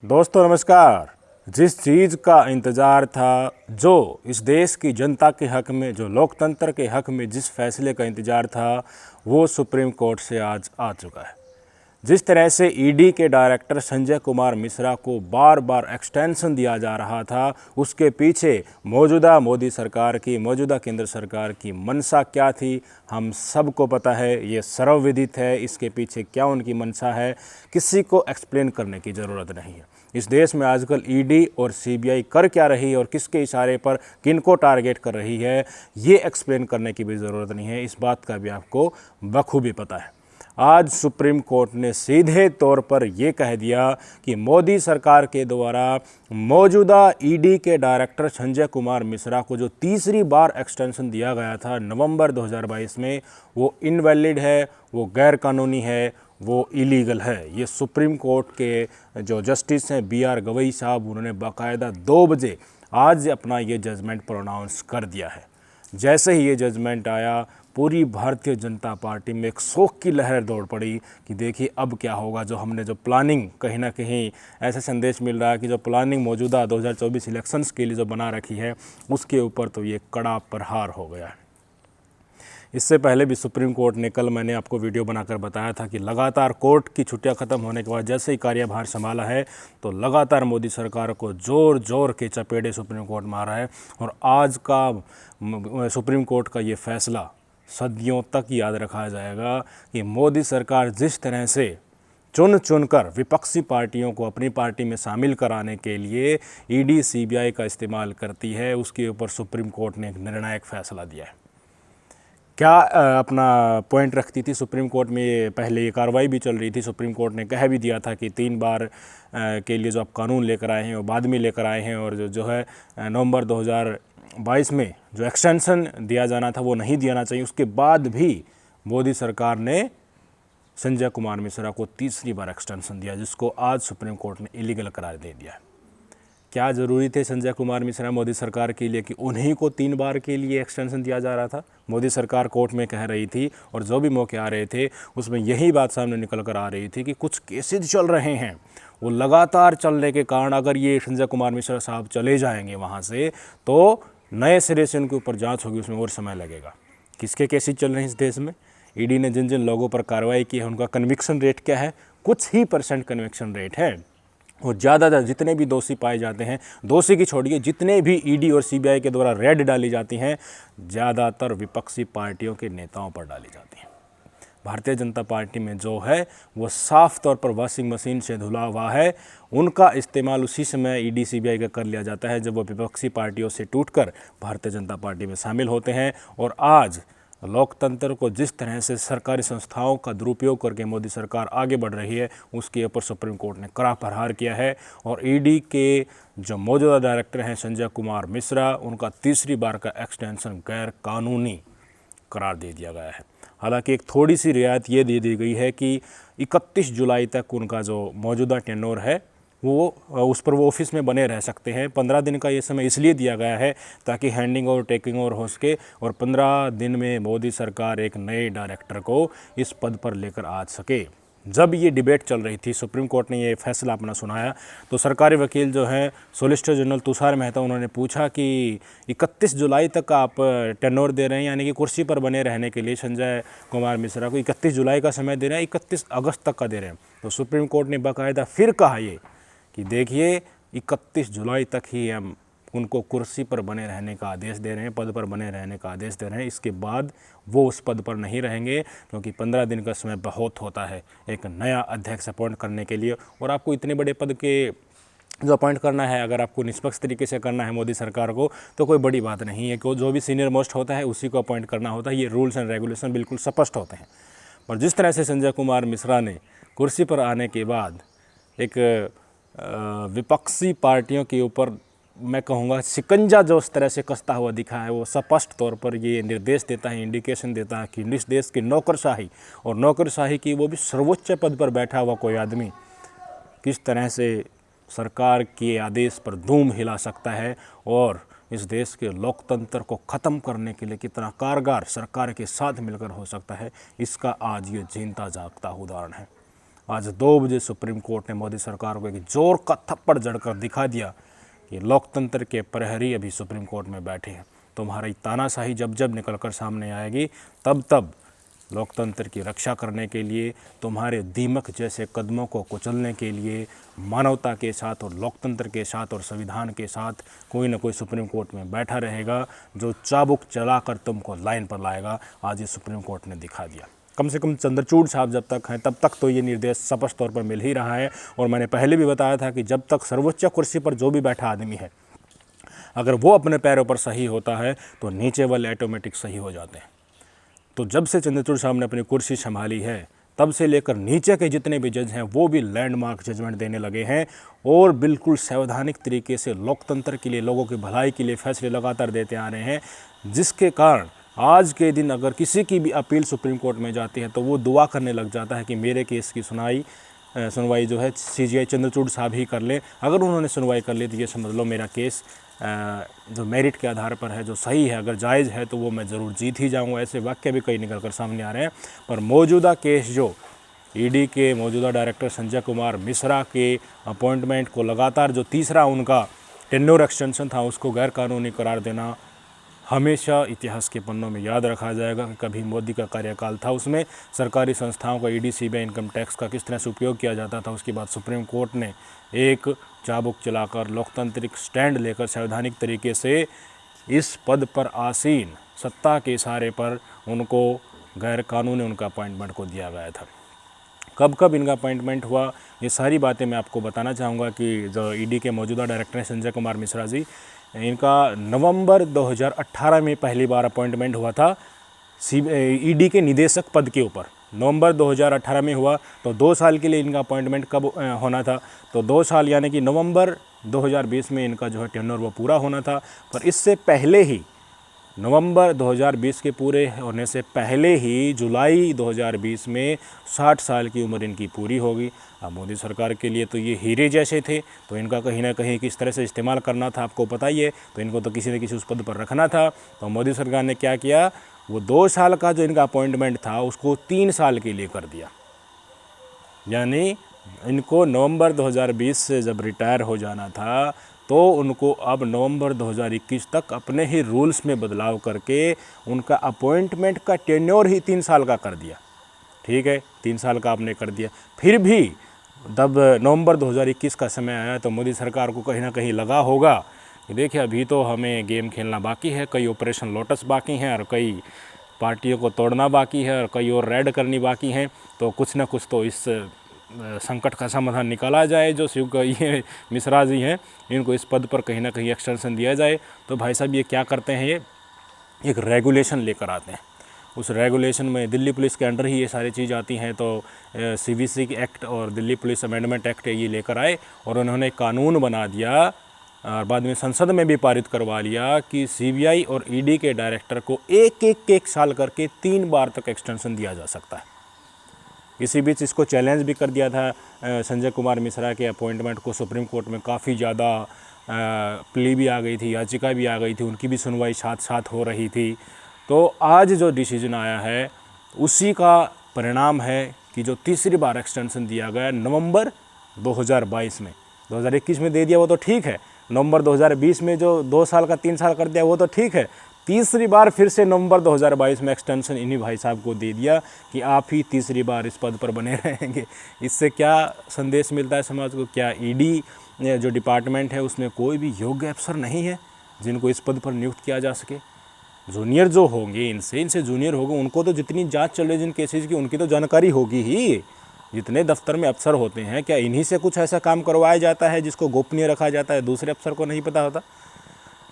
दोस्तों नमस्कार। जिस चीज़ का इंतज़ार था, जो इस देश की जनता के हक़ में, जो लोकतंत्र के हक़ में जिस फैसले का इंतज़ार था, वो सुप्रीम कोर्ट से आज आ चुका है। जिस तरह से ईडी के डायरेक्टर संजय कुमार मिश्रा को बार बार एक्सटेंशन दिया जा रहा था, उसके पीछे मौजूदा मोदी सरकार की, मौजूदा केंद्र सरकार की मंशा क्या थी, हम सबको पता है। ये सर्वविदित है। इसके पीछे क्या उनकी मंशा है, किसी को एक्सप्लेन करने की ज़रूरत नहीं है। इस देश में आजकल ईडी और सीबीआई कर क्या रही है और किसके इशारे पर किनको टारगेट कर रही है, ये एक्सप्लेन करने की भी ज़रूरत नहीं है। इस बात का भी आपको बखूबी पता है। आज सुप्रीम कोर्ट ने सीधे तौर पर यह कह दिया कि मोदी सरकार के द्वारा मौजूदा ईडी के डायरेक्टर संजय कुमार मिश्रा को जो तीसरी बार एक्सटेंशन दिया गया था नवंबर 2022 में, वो इनवैलिड है, वो गैर कानूनी है, वो इलीगल है। ये सुप्रीम कोर्ट के जो जस्टिस हैं BR गवई साहब, उन्होंने बाकायदा 2 बजे आज अपना ये जजमेंट प्रोनाउंस कर दिया है। जैसे ही ये जजमेंट आया, पूरी भारतीय जनता पार्टी में एक शोक की लहर दौड़ पड़ी कि देखिए अब क्या होगा। जो हमने जो प्लानिंग, कहीं ना कहीं ऐसा संदेश मिल रहा है कि जो प्लानिंग मौजूदा 2024 इलेक्शंस के लिए जो बना रखी है, उसके ऊपर तो ये कड़ा प्रहार हो गया है। इससे पहले भी सुप्रीम कोर्ट ने, कल मैंने आपको वीडियो बनाकर बताया था कि लगातार कोर्ट की छुट्टियां ख़त्म होने के बाद जैसे ही कार्यभार संभाला है, तो लगातार मोदी सरकार को ज़ोर ज़ोर के चपेटे सुप्रीम कोर्ट मारा है। और आज का सुप्रीम कोर्ट का ये फैसला सदियों तक याद रखा जाएगा कि मोदी सरकार जिस तरह से चुन चुनकर विपक्षी पार्टियों को अपनी पार्टी में शामिल कराने के लिए ईडी सीबीआई का इस्तेमाल करती है, उसके ऊपर सुप्रीम कोर्ट ने एक निर्णायक फैसला दिया है। क्या अपना पॉइंट रखती थी सुप्रीम कोर्ट में, पहले ये कार्रवाई भी चल रही थी। सुप्रीम कोर्ट ने कह भी दिया था कि 3 बार के लिए जो आप कानून लेकर आए हैं वो बाद में लेकर आए हैं, और जो है नवंबर 2022 में जो एक्सटेंशन दिया जाना था वो नहीं दिया चाहिए। उसके बाद भी मोदी सरकार ने संजय कुमार मिश्रा को तीसरी बार एक्सटेंशन दिया, जिसको आज सुप्रीम कोर्ट ने इलीगल करार दे दिया है। क्या ज़रूरी थे संजय कुमार मिश्रा मोदी सरकार के लिए कि उन्हीं को 3 बार के लिए एक्सटेंशन दिया जा रहा था? मोदी सरकार कोर्ट में कह रही थी, और जो भी मौके आ रहे थे उसमें यही बात सामने निकल कर आ रही थी कि कुछ केसेज चल रहे हैं, वो लगातार चलने के कारण अगर ये संजय कुमार मिश्रा साहब चले जाएंगे वहाँ से, तो नए सिरे से उनके ऊपर जाँच होगी, उसमें और समय लगेगा। किसके केसेज चल रहे हैं इस देश में? ईडी ने जिन जिन लोगों पर कार्रवाई की है, उनका कन्विक्शन रेट क्या है? कुछ ही % कन्विक्शन रेट है। और ज़्यादातर जितने भी दोषी पाए जाते हैं, दोषी की छोड़िए, जितने भी ईडी और सीबीआई के द्वारा रेड डाली जाती हैं, ज़्यादातर विपक्षी पार्टियों के नेताओं पर डाली जाती हैं। भारतीय जनता पार्टी में जो है वो साफ तौर पर वॉशिंग मशीन से धुला हुआ है। उनका इस्तेमाल उसी समय ईडी सीबीआई का कर लिया जाता है जब वो विपक्षी पार्टियों से टूटकर भारतीय जनता पार्टी में शामिल होते हैं। और आज लोकतंत्र को जिस तरह से सरकारी संस्थाओं का दुरुपयोग करके मोदी सरकार आगे बढ़ रही है, उसके ऊपर सुप्रीम कोर्ट ने कड़ा प्रहार किया है। और ईडी के जो मौजूदा डायरेक्टर हैं संजय कुमार मिश्रा, उनका तीसरी बार का एक्सटेंशन गैर कानूनी करार दे दिया गया है। हालांकि एक थोड़ी सी रियायत ये दे दी गई है कि 31 जुलाई तक उनका जो मौजूदा टेन्योर है वो उस पर वो ऑफिस में बने रह सकते हैं। 15 दिन का ये समय इसलिए दिया गया है ताकि हैंडिंग ओवर टेकिंग ओवर हो सके, और 15 दिन में मोदी सरकार एक नए डायरेक्टर को इस पद पर लेकर आ सके। जब ये डिबेट चल रही थी, सुप्रीम कोर्ट ने ये फैसला अपना सुनाया, तो सरकारी वकील जो हैं सॉलिसिटर जनरल तुषार मेहता, उन्होंने पूछा कि 31 जुलाई तक आप टेन्योर दे रहे हैं, यानी कि कुर्सी पर बने रहने के लिए संजय कुमार मिश्रा को 31 जुलाई का समय दे रहे हैं, 31 अगस्त तक का दे रहे हैं? तो सुप्रीम कोर्ट ने बाकायदा फिर कहा ये कि देखिए 31 जुलाई तक ही हम उनको कुर्सी पर बने रहने का आदेश दे रहे हैं, पद पर बने रहने का आदेश दे रहे हैं। इसके बाद वो उस पद पर नहीं रहेंगे, क्योंकि 15 दिन का समय बहुत होता है एक नया अध्यक्ष अपॉइंट करने के लिए। और आपको इतने बड़े पद के जो अपॉइंट करना है, अगर आपको निष्पक्ष तरीके से करना है मोदी सरकार को, तो कोई बड़ी बात नहीं है कि जो भी सीनियर मोस्ट होता है उसी को अपॉइंट करना होता है। ये रूल्स एंड रेगुलेशन बिल्कुल स्पष्ट होते हैं। और जिस तरह से संजय कुमार मिश्रा ने कुर्सी पर आने के बाद एक विपक्षी पार्टियों के ऊपर, मैं कहूँगा, शिकंजा जो उस तरह से कसता हुआ दिखा है, वो स्पष्ट तौर पर ये निर्देश देता है, इंडिकेशन देता है कि इस देश की नौकरशाही, और नौकरशाही की वो भी सर्वोच्च पद पर बैठा हुआ कोई आदमी किस तरह से सरकार के आदेश पर धूम हिला सकता है, और इस देश के लोकतंत्र को ख़त्म करने के लिए कितना कारगर सरकार के साथ मिलकर हो सकता है, इसका आज ये जीता जागता उदाहरण है। आज 2 बजे सुप्रीम कोर्ट ने मोदी सरकार को एक जोर का थप्पड़ जड़कर दिखा दिया कि लोकतंत्र के प्रहरी अभी सुप्रीम कोर्ट में बैठे हैं। तुम्हारी तानाशाही जब जब निकल कर सामने आएगी तब तब लोकतंत्र की रक्षा करने के लिए, तुम्हारे दीमक जैसे कदमों को कुचलने के लिए मानवता के साथ और लोकतंत्र के साथ और संविधान के साथ कोई ना कोई सुप्रीम कोर्ट में बैठा रहेगा जो चाबुक चलाकर तुमको लाइन पर लाएगा। आज ये सुप्रीम कोर्ट ने दिखा दिया। कम से कम चंद्रचूड़ साहब जब तक हैं तब तक तो ये निर्देश स्पष्ट तौर पर मिल ही रहा है। और मैंने पहले भी बताया था कि जब तक सर्वोच्च कुर्सी पर जो भी बैठा आदमी है, अगर वो अपने पैरों पर सही होता है तो नीचे वाले ऑटोमेटिक सही हो जाते हैं। तो जब से चंद्रचूड़ साहब ने अपनी कुर्सी संभाली है तब से लेकर नीचे के जितने भी जज हैं वो भी लैंडमार्क जजमेंट देने लगे हैं और बिल्कुल संवैधानिक तरीके से लोकतंत्र के लिए, लोगों की भलाई के लिए फैसले लगातार देते आ रहे हैं, जिसके कारण आज के दिन अगर किसी की भी अपील सुप्रीम कोर्ट में जाती है तो वो दुआ करने लग जाता है कि मेरे केस की सुनवाई जो है CJI चंद्रचूड़ साहब ही कर ले। अगर उन्होंने सुनवाई कर ली तो ये समझ लो मेरा केस जो मेरिट के आधार पर है, जो सही है, अगर जायज़ है तो वो मैं ज़रूर जीत ही जाऊँगा। ऐसे वाक्य भी कई निकल कर सामने आ रहे हैं। पर मौजूदा केस जो ED के मौजूदा डायरेक्टर संजय कुमार मिश्रा के अपॉइंटमेंट को लगातार जो तीसरा उनका टेन्योर एक्सटेंशन था उसको गैरकानूनी करार देना हमेशा इतिहास के पन्नों में याद रखा जाएगा कि कभी मोदी का कार्यकाल था, उसमें सरकारी संस्थाओं का ED CBI इनकम टैक्स का किस तरह से उपयोग किया जाता था। उसके बाद सुप्रीम कोर्ट ने एक चाबुक चलाकर लोकतांत्रिक स्टैंड लेकर संवैधानिक तरीके से इस पद पर आसीन सत्ता के इशारे पर उनको गैरकानूनी उनका अपॉइंटमेंट को दिया गया था। कब कब इनका अपॉइंटमेंट हुआ, ये सारी बातें मैं आपको बताना चाहूँगा कि जो ED के मौजूदा डायरेक्टर हैं संजय कुमार मिश्रा जी, इनका नवंबर 2018 में पहली बार अपॉइंटमेंट हुआ था ED के निदेशक पद के ऊपर। नवंबर 2018 में हुआ तो 2 साल के लिए इनका अपॉइंटमेंट कब होना था, तो 2 साल यानी कि नवंबर 2020 में इनका जो है टेन्योर वो पूरा होना था। पर इससे पहले ही नवंबर 2020 के पूरे होने से पहले ही जुलाई 2020 में 60 साल की उम्र इनकी पूरी होगी। अब मोदी सरकार के लिए तो ये हीरे जैसे थे, तो इनका कहीं ना कहीं किस तरह से इस्तेमाल करना था आपको पता ही है। तो इनको तो किसी न किसी उस पद पर रखना था। तो मोदी सरकार ने क्या किया, वो 2 साल का जो इनका अपॉइंटमेंट था उसको 3 साल के लिए कर दिया। यानी इनको नवंबर 2020 से जब रिटायर हो जाना था तो उनको अब नवंबर 2021 तक अपने ही रूल्स में बदलाव करके उनका अपॉइंटमेंट का टेन्योर ही 3 साल का कर दिया। ठीक है, 3 साल का आपने कर दिया। फिर भी जब नवंबर 2021 का समय आया तो मोदी सरकार को कहीं ना कहीं लगा होगा कि देखिए अभी तो हमें गेम खेलना बाकी है, कई ऑपरेशन लोटस बाकी हैं और कई पार्टियों को तोड़ना बाकी है और कई और रेड करनी बाकी हैं। तो कुछ ना कुछ तो इस संकट का समाधान निकाला जाए। जो ये मिश्रा जी हैं इनको इस पद पर कहीं ना कहीं एक्सटेंशन दिया जाए। तो भाई साहब ये क्या करते हैं, ये एक रेगुलेशन लेकर आते हैं। उस रेगुलेशन में दिल्ली पुलिस के अंडर ही ये सारी चीज़ आती हैं। तो CVC एक्ट और दिल्ली पुलिस अमेंडमेंट एक्ट ये लेकर आए और उन्होंने कानून बना दिया और बाद में संसद में भी पारित करवा लिया कि CBI और ED के डायरेक्टर को एक साल करके 3 बार तक एक्सटेंशन दिया जा सकता है। इसी बीच इसको चैलेंज भी कर दिया था संजय कुमार मिश्रा के अपॉइंटमेंट को सुप्रीम कोर्ट में। काफ़ी ज़्यादा प्ली भी आ गई थी, याचिका भी आ गई थी, उनकी भी सुनवाई साथ साथ हो रही थी। तो आज जो डिसीजन आया है उसी का परिणाम है कि जो तीसरी बार एक्सटेंशन दिया गया नवंबर 2022 में, 2021 में दे दिया वो तो ठीक है, नवंबर 2020 में जो 2 साल का 3 साल कर दिया वो तो ठीक है, तीसरी बार फिर से नवंबर 2022 में एक्सटेंशन इन्हीं भाई साहब को दे दिया कि आप ही तीसरी बार इस पद पर बने रहेंगे। इससे क्या संदेश मिलता है समाज को? क्या ED जो डिपार्टमेंट है उसमें कोई भी योग्य अफसर नहीं है जिनको इस पद पर नियुक्त किया जा सके? जूनियर जो होंगे इनसे जूनियर होंगे, उनको तो जितनी जांच चल रही है जिन केसेज की उनकी तो जानकारी होगी ही। जितने दफ्तर में अफसर होते हैं क्या इन्हीं से कुछ ऐसा काम करवाया जाता है जिसको गोपनीय रखा जाता है, दूसरे अफसर को नहीं पता होता?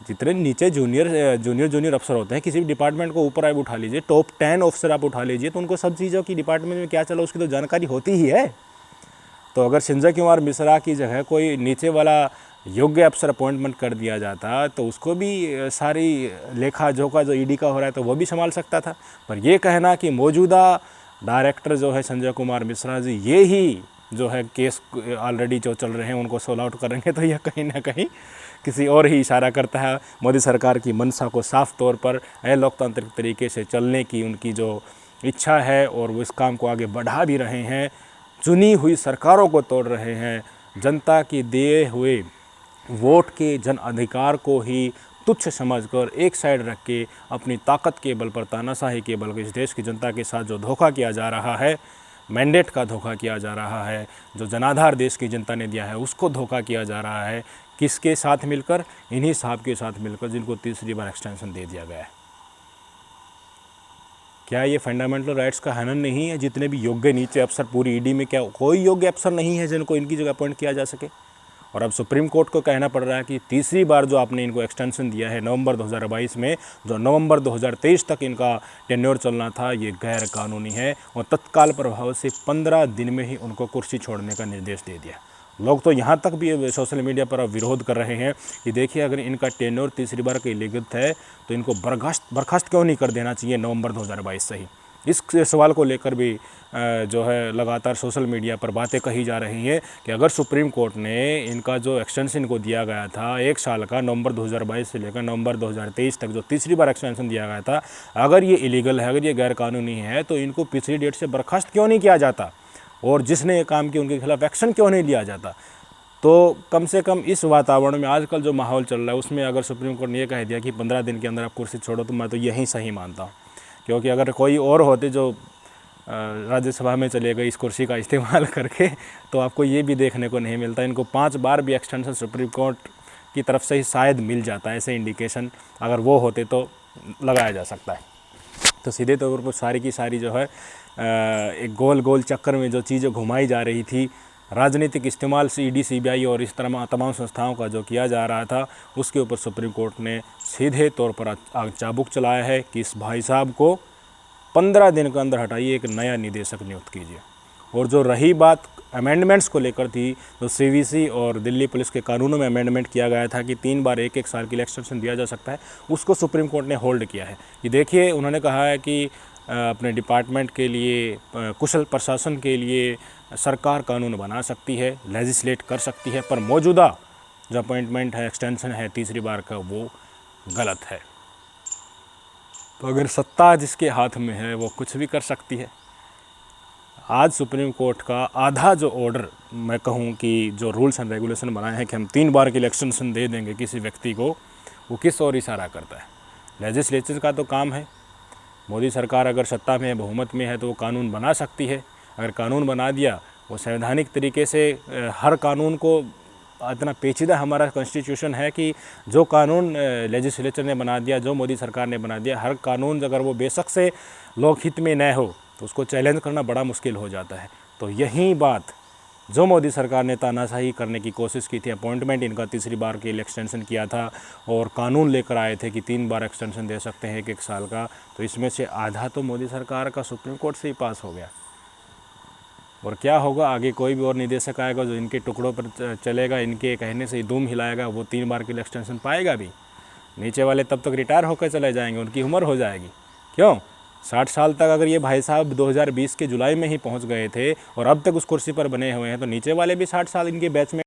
जितने नीचे जूनियर अफसर होते हैं किसी भी डिपार्टमेंट को, ऊपर आप उठा लीजिए, टॉप 10 ऑफिसर आप उठा लीजिए, तो उनको सब चीज़ों की डिपार्टमेंट में क्या चला उसकी तो जानकारी होती ही है। तो अगर संजय कुमार मिश्रा की जगह कोई नीचे वाला योग्य अफसर अपॉइंटमेंट कर दिया जाता तो उसको भी सारी लेखा जोखा जो ED का हो रहा है तो वो भी संभाल सकता था। पर ये कहना कि मौजूदा डायरेक्टर जो है संजय कुमार मिश्रा जी ये ही जो है केस ऑलरेडी जो चल रहे हैं उनको सोल्व आउट करेंगे, तो यह कहीं ना कहीं किसी और ही इशारा करता है मोदी सरकार की मंशा को साफ तौर पर लोकतांत्रिक तरीके से चलने की उनकी जो इच्छा है और वो इस काम को आगे बढ़ा भी रहे हैं। चुनी हुई सरकारों को तोड़ रहे हैं, जनता के दिए हुए वोट के जन अधिकार को ही तुच्छ समझकर एक साइड रख के अपनी ताकत के बल पर, तानाशाही के बल पर इस देश की जनता के साथ जो धोखा किया जा रहा है, मैंडेट का धोखा किया जा रहा है, जो जनाधार देश की जनता ने दिया है उसको धोखा किया जा रहा है। किसके साथ मिलकर? इन्हीं साहब के साथ मिलकर जिनको तीसरी बार एक्सटेंशन दे दिया गया है। क्या ये फंडामेंटल राइट्स का हनन नहीं है? जितने भी योग्य नीचे अफसर पूरी ईडी में, क्या कोई योग्य अफसर नहीं है जिनको इनकी जगह अपॉइंट किया जा सके? और अब सुप्रीम कोर्ट को कहना पड़ रहा है कि तीसरी बार जो आपने इनको एक्सटेंशन दिया है नवंबर 2022 में, जो नवंबर 2023 तक इनका टेन्योर चलना था, ये गैर कानूनी है और तत्काल प्रभाव से 15 दिन में ही उनको कुर्सी छोड़ने का निर्देश दे दिया। लोग तो यहाँ तक भी सोशल मीडिया पर अब विरोध कर रहे हैं कि देखिए, अगर इनका टेन्योर तीसरी बार के इलीगल है तो इनको बर्खास्त क्यों नहीं कर देना चाहिए नवंबर 2022 से ही। इस सवाल को लेकर भी जो है लगातार सोशल मीडिया पर बातें कही जा रही हैं कि अगर सुप्रीम कोर्ट ने इनका जो एक्सटेंशन को दिया गया था 1 साल का, नवंबर 2022 से लेकर नवंबर 2023 तक जो तीसरी बार एक्सटेंशन दिया गया था, अगर ये इलीगल है, अगर ये गैरकानूनी है, तो इनको पिछली डेट से बर्खास्त क्यों नहीं किया जाता और जिसने ये काम किया उनके खिलाफ एक्शन क्यों नहीं लिया जाता। तो कम से कम इस वातावरण में आजकल जो माहौल चल रहा है उसमें अगर सुप्रीम कोर्ट ने ये कह दिया कि 15 दिन के अंदर आप कुर्सी छोड़ो, तो मैं तो यही सही मानता हूँ। क्योंकि अगर कोई और होते जो राज्यसभा में चले गए इस कुर्सी का इस्तेमाल करके, तो आपको ये भी देखने को नहीं मिलता। इनको 5 बार भी एक्सटेंशन सुप्रीम कोर्ट की तरफ से ही शायद मिल जाता है, ऐसे इंडिकेशन अगर वो होते तो लगाया जा सकता है। तो सीधे तौर पर सारी की सारी जो है एक गोल गोल चक्कर में जो चीज़ें घुमाई जा रही थी, राजनीतिक इस्तेमाल से ईडी, सीबीआई और इस तरह तमाम संस्थाओं का जो किया जा रहा था, उसके ऊपर सुप्रीम कोर्ट ने सीधे तौर पर आग चाबुक चलाया है कि इस भाई साहब को 15 दिन के अंदर हटाइए, एक नया निदेशक नियुक्त कीजिए। और जो रही बात अमेंडमेंट्स को लेकर थी, तो सीवीसी और दिल्ली पुलिस के कानूनों में अमेंडमेंट किया गया था कि 3 बार 1-1 साल के लिए एक्सटेंशन दिया जा सकता है, उसको सुप्रीम कोर्ट ने होल्ड किया है। कि देखिए, उन्होंने कहा है कि अपने डिपार्टमेंट के लिए, कुशल प्रशासन के लिए सरकार कानून बना सकती है, लेजिस्लेट कर सकती है, पर मौजूदा जो अपॉइंटमेंट है, एक्सटेंशन है तीसरी बार का, वो गलत है। तो अगर सत्ता जिसके हाथ में है वो कुछ भी कर सकती है। आज सुप्रीम कोर्ट का आधा जो ऑर्डर, मैं कहूँ कि जो रूल्स एंड रेगुलेशन बनाए हैं कि हम 3 बार के लिए एक्सटेंशन दे देंगे किसी व्यक्ति को, वो किस ओर इशारा करता है? लेजिस्लेचर का तो काम है। मोदी सरकार अगर सत्ता में है, बहुमत में है, तो वो कानून बना सकती है। अगर कानून बना दिया, वो संवैधानिक तरीके से हर कानून को, इतना पेचीदा हमारा कॉन्स्टिट्यूशन है कि जो कानून लेजिस्लेचर ने बना दिया, जो मोदी सरकार ने बना दिया, हर कानून अगर वो बेशक से लोकहित में न हो तो उसको चैलेंज करना बड़ा मुश्किल हो जाता है। तो यही बात जो मोदी सरकार ने तानाशाही करने की कोशिश की थी, अपॉइंटमेंट इनका तीसरी बार के लिए एक्सटेंशन किया था और कानून लेकर आए थे कि 3 बार एक्सटेंशन दे सकते हैं 1-1 साल का, तो इसमें से आधा तो मोदी सरकार का सुप्रीम कोर्ट से ही पास हो गया। और क्या होगा आगे? कोई भी और निदेशक आएगा जो इनके टुकड़ों पर चलेगा, इनके कहने से ही धूम हिलाएगा, वो 3 बार के लिए एक्सटेंशन पाएगा भी। नीचे वाले तब तक रिटायर होकर चले जाएंगे, उनकी उम्र हो जाएगी। क्यों? 60 साल तक अगर ये भाई साहब 2020 के जुलाई में ही पहुंच गए थे और अब तक उस कुर्सी पर बने हुए हैं, तो नीचे वाले भी 60 साल इनके बैच में